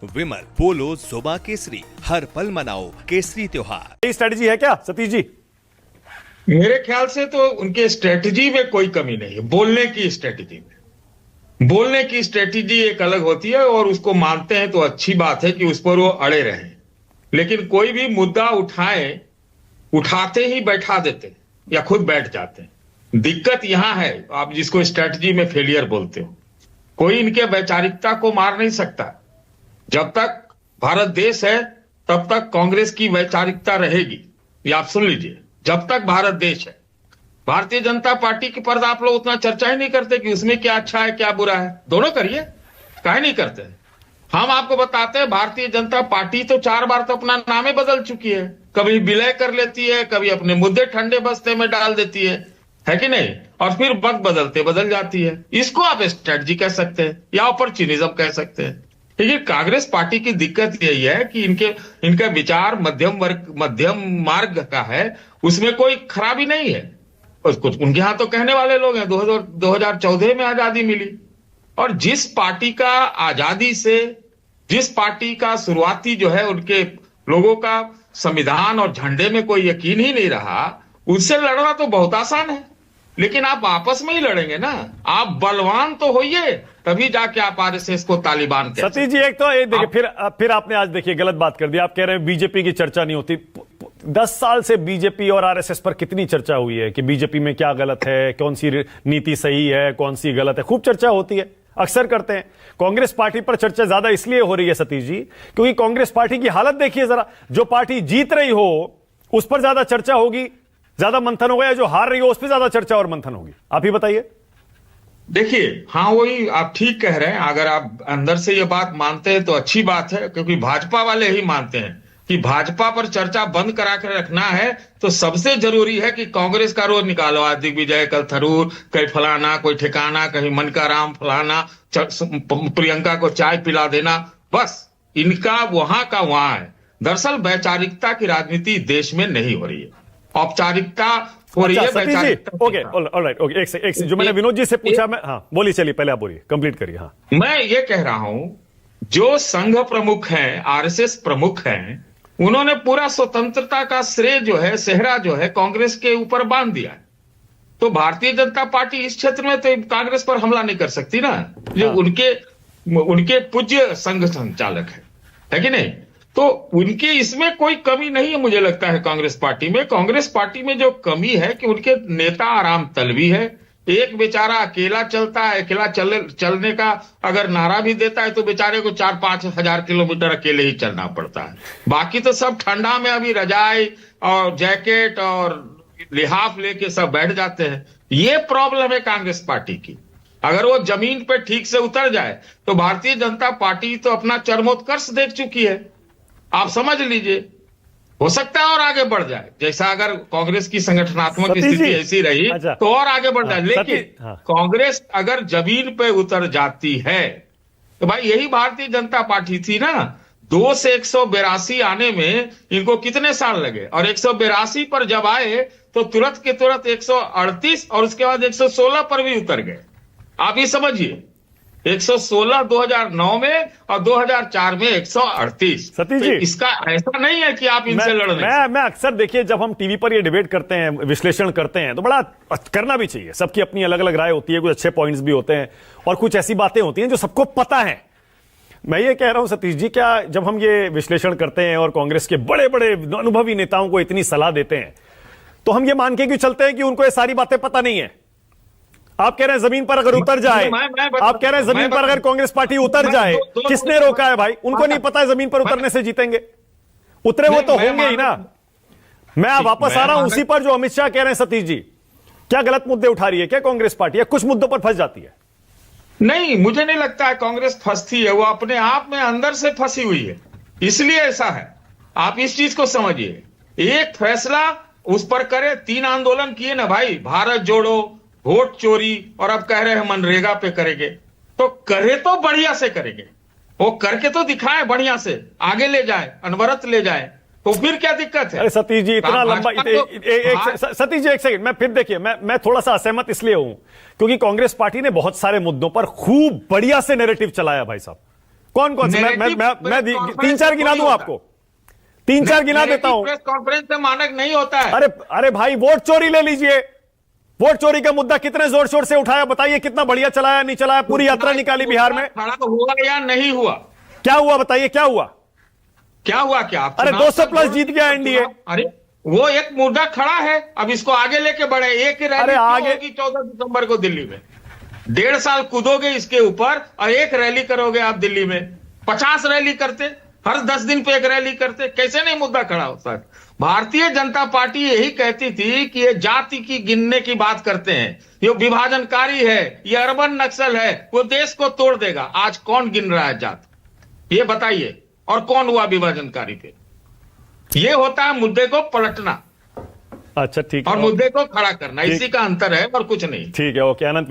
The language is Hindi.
विमल पोलो जोबा केसरी, हर पल मनाओ केसरी त्योहार। यही स्ट्रेटजी है क्या सतीश जी? मेरे ख्याल से तो उनके स्ट्रेटजी में कोई कमी नहीं है। बोलने की स्ट्रेटजी में, बोलने की स्ट्रेटजी एक अलग होती है और उसको मानते हैं तो अच्छी बात है कि उस पर वो अड़े रहें, लेकिन कोई भी मुद्दा उठाते ही बैठा देते हैं या खुद बैठ जाते हैं। दिक्कत यहां है, आप जिसको स्ट्रेटजी में फेलियर बोलते हो, कोई इनके वैचारिकता को मार नहीं सकता। जब तक भारत देश है तब तक कांग्रेस की वैचारिकता रहेगी, ये आप सुन लीजिए। जब तक भारत देश है, भारतीय जनता पार्टी के पर आप लोग उतना चर्चा ही नहीं करते कि उसमें क्या अच्छा है क्या बुरा है। दोनों करिए, काहे नहीं करते? हम आपको बताते हैं भारतीय जनता पार्टी तो 4 बार तो अपना नाम ही बदल चुकी है। कभी विलय कर लेती है, कभी अपने मुद्दे ठंडे बस्ते में डाल देती है कि नहीं? और फिर वक्त बदलते बदल जाती है। इसको आप स्ट्रेटजी कह सकते हैं या ऑपर्चुनिज्म कह सकते हैं। लेकिन कांग्रेस पार्टी की दिक्कत यही है कि इनका विचार मध्यम मार्ग का है, उसमें कोई खराबी नहीं है। कुछ उनके यहां तो कहने वाले लोग हैं 2014 में आजादी मिली, और जिस पार्टी का आजादी से, जिस पार्टी का शुरुआती जो है उनके लोगों का संविधान और झंडे में कोई यकीन ही नहीं रहा, उससे लड़ना तो बहुत आसान है। लेकिन आप आपस में ही लड़ेंगे ना, आप बलवान तो होइए, तभी जाके आप आरएसएस को तालिबान कह सकते। सतीश जी एक तो ये देखिए, फिर आपने आज देखिए गलत बात कर दी। आप कह रहे हैं बीजेपी की चर्चा नहीं होती। 10 साल से बीजेपी और आरएसएस पर कितनी चर्चा हुई है कि बीजेपी में क्या गलत है, कौन सी नीति सही है, कौन सी गलत है, खूब चर्चा होती है, अक्सर करते हैं। कांग्रेस पार्टी पर चर्चा ज्यादा इसलिए हो रही है सतीश जी, क्योंकि कांग्रेस पार्टी की हालत देखिए जरा। जो पार्टी जीत रही हो उस पर ज्यादा चर्चा होगी, ज्यादा मंथन होगा, या जो हार रही हो उस पर ज्यादा चर्चा और मंथन होगी। आप ही बताइए। देखिए, हाँ वही आप ठीक कह रहे हैं। अगर आप अंदर से ये बात मानते हैं तो अच्छी बात है, क्योंकि भाजपा वाले ही मानते हैं कि भाजपा पर चर्चा बंद करा कर रखना है तो सबसे जरूरी है कि कांग्रेस का रोज निकालो। आज दिग्विजय, कल थरूर, कहीं फलाना, कोई ठिकाना, कहीं मन का राम फलाना, प्रियंका को चाय पिला देना, बस इनका वहां का वहां है। दरअसल वैचारिकता की राजनीति देश में नहीं हो रही है, औपचारिकता हो रही है। ओके, ऑलराइट, ओके, एक से जो मैंने विनोद जी से पूछा, मैं हाँ बोलिए, चलिए पहले आप बोलिए, कंप्लीट करिए। हाँ, मैं ये कह रहा हूं, जो संघ प्रमुख हैं, आरएसएस प्रमुख हैं, उन्होंने पूरा स्वतंत्रता का श्रेय जो है, सेहरा जो है, कांग्रेस के ऊपर बांध दिया है। तो भारतीय जनता पार्टी इस क्षेत्र में तो कांग्रेस पर हमला नहीं कर सकती ना, जो हाँ। उनके पूज्य संघ संचालक है कि नहीं? तो उनके इसमें कोई कमी नहीं है मुझे लगता है। कांग्रेस पार्टी में जो कमी है कि उनके नेता आराम तलबी है। एक बेचारा अकेला चलता है, अकेला चलने का अगर नारा भी देता है तो बेचारे को 4-5 हजार किलोमीटर अकेले ही चलना पड़ता है। बाकी तो सब ठंडा में अभी रजाई और जैकेट और लिहाफ लेके सब बैठ जाते हैं। ये प्रॉब्लम है कांग्रेस पार्टी की। अगर वो जमीन पे ठीक से उतर जाए तो भारतीय जनता पार्टी तो अपना चरमोत्कर्ष देख चुकी है। आप समझ लीजिए, हो सकता है और आगे बढ़ जाए। जैसा अगर कांग्रेस की संगठनात्मक स्थिति ऐसी रही तो और आगे बढ़ जाए। लेकिन कांग्रेस अगर जमीन पे उतर जाती है तो भाई, यही भारतीय जनता पार्टी थी ना। 2 से 182 आने में इनको कितने साल लगे, और 182 पर जब आए तो तुरंत के तुरंत 138 और उसके बाद 116 पर भी उतर गए। आप ये समझिए, 116 2009 में और 2004 में 138। सतीश जी, तो इसका ऐसा नहीं है कि आप इनसे लड़ रहे। मैं अक्सर देखिए, जब हम टीवी पर ये डिबेट करते हैं, विश्लेषण करते हैं, तो बड़ा करना भी चाहिए। सबकी अपनी अलग अलग राय होती है, कुछ अच्छे पॉइंट्स भी होते हैं और कुछ ऐसी बातें होती हैं जो सबको पता है। मैं ये कह रहा हूं सतीश जी, क्या जब हम ये विश्लेषण करते हैं और कांग्रेस के बड़े बड़े अनुभवी नेताओं को इतनी सलाह देते हैं, तो हम ये मान के क्यों चलते हैं कि उनको ये सारी बातें पता नहीं है? आप कह रहे हैं जमीन पर अगर उतर जाए, आप कह रहे हैं जमीन पर अगर कांग्रेस पार्टी उतर जाए, किसने रोका है भाई? उनको नहीं पता है जमीन पर उतरने से जीतेंगे। उतरे वो तो होंगे ही ना। मैं वापस आ रहा हूं उसी पर जो अमित शाह कह रहे हैं। सतीश जी, क्या गलत मुद्दे उठा रही है क्या कांग्रेस पार्टी, या कुछ मुद्दों पर फंस जाती है? नहीं, मुझे नहीं लगता है कांग्रेस फंसती है। वो अपने आप में अंदर से फंसी हुई है, इसलिए ऐसा है। आप इस चीज को समझिए। एक फैसला उस पर करे, 3 आंदोलन किए ना भाई, भारत जोड़ो, वोट चोरी, और अब कह रहे हैं मनरेगा पे करेंगे। तो करे तो बढ़िया से करेंगे, वो करके तो दिखाएं, बढ़िया से आगे ले जाए, अनवरत ले जाए, तो फिर क्या दिक्कत है? अरे सतीश जी, इतना लंबा सतीश जी एक सेकंड, मैं फिर देखिए, मैं थोड़ा सा असहमत इसलिए हूं क्योंकि कांग्रेस पार्टी ने बहुत सारे मुद्दों पर खूब बढ़िया से नैरेटिव चलाया भाई साहब। कौन कौन से? मैं 3-4 गिना दूं आपको, 3-4 गिना देता हूं। प्रेस कॉन्फ्रेंस से मानक नहीं होता है। अरे भाई, वोट चोरी ले लीजिए। वोट चोरी का मुद्दा कितने जोर शोर से उठाया, बताइए कितना बढ़िया चलाया, नहीं चलाया, पूरी यात्रा निकाली बिहार में। खड़ा हुआ या नहीं हुआ? क्या हुआ बताइए, क्या हुआ? क्या हुआ? क्या आप अरे 200+ जीत गया एनडीए। अरे वो एक मुद्दा खड़ा है, अब इसको आगे लेके बढ़े। एक रैली आगे होगी 14 दिसंबर को दिल्ली में, 1.5 साल कूदोगे इसके ऊपर और एक रैली करोगे आप दिल्ली में। 50 रैली करते, हर 10 दिन पे एक रैली करते, कैसे नहीं मुद्दा खड़ा होता? भारतीय जनता पार्टी यही कहती थी कि ये जाति की गिनने की बात करते हैं, ये विभाजनकारी है, ये अर्बन नक्सल है, वो देश को तोड़ देगा। आज कौन गिन रहा है जात, ये बताइए? और कौन हुआ विभाजनकारी पे? ये होता है मुद्दे को पलटना, अच्छा ठीक है, और मुद्दे को खड़ा करना, इसी का अंतर है और कुछ नहीं। ठीक है, ओके। अनंत